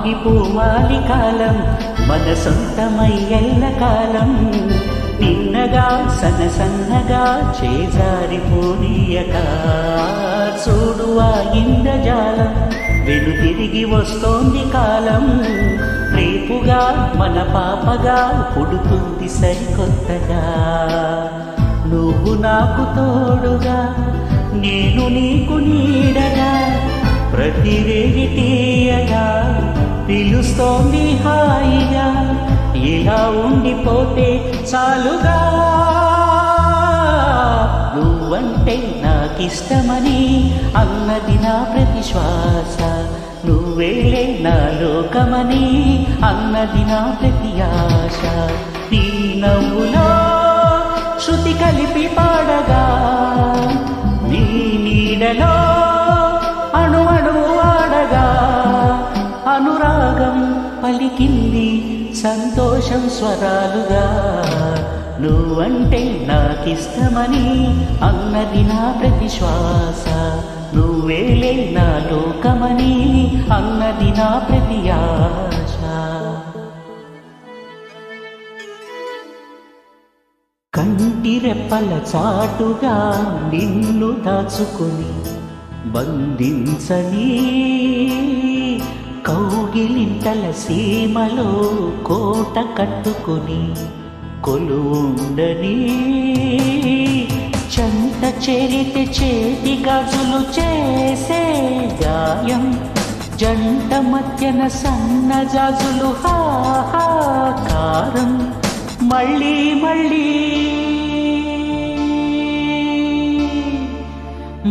ఆగిపోవాలి కాలం మన సొంతమై ఎల్లకాలం నిన్నగా సన్నగా చేజారిపోనీయక చూడు ఆ ఇంద్రజాలం వెనుతిరిగి వస్తోంది కాలం రేపుగా మన పాపగా పుడుతుంది సరికొత్తగా నువ్వు నాకు తోడుగా నేను నీకు నీడగా ప్రతి రేగి తీయగా పిలుస్తోంది హాయిగా ఇలా ఉండిపోతే చాలుగా నువ్వంటే నాకిష్టమని అన్నది నా ప్రతి శ్వాస నువ్వేలే నా లోకమని అన్నది నా ప్రతి ఆశ నీ నవ్వులో శృతి కలిపి పాడగా నీ నీడలో అణువణువు ఆడగా అనురాగం పలికింది సంతోషం స్వరాలుగా నువ్వంటే నాకిష్టమని అన్నది నా ప్రతి శ్వాస నువ్వేలే నా లోకమని అన్నది నా ప్రతి ఆశ కంటి రెప్పల చాటుగా నిన్ను దాచుకుని బంధించని కౌగిలింతల సీమలో కోట కట్టుకుని కొలువుండని చంత చేరితే చేతి గాజులు చేసే గాయం జంట మధ్యన సన్నజాజులు హాహాకారం మళ్ళీ మళ్ళీ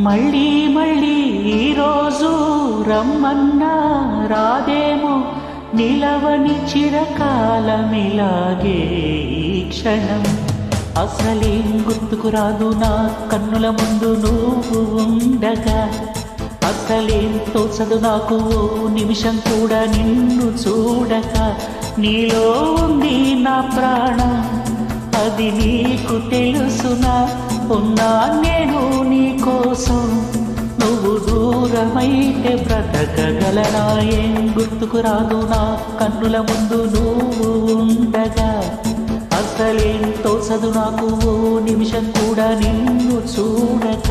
మళ్ళీ మళ్ళీ ఈరోజు రమ్మన్నా రాదేమో నిలవని చిరకాలమిలాగే ఈ క్షణం అసలేం గుర్తుకు రాదు నా కన్నుల ముందు నువ్వు ఉండగా అసలేం తోచదు నాకు ఓ నిమిషం కూడా నిన్ను చూడక నీలో ఉంది నా ప్రాణం అది నీకు తెలుసునా ఉన్నా నేను నీ కోసం నువ్వు దూరమైతే బ్రతకగలనా ఏం గుర్తుకు రాదు నా కన్నుల ముందు నువ్వు ఉండగా అసలేం తోచదు నాకు ఓ నిమిషం కూడా నిన్ను చూడక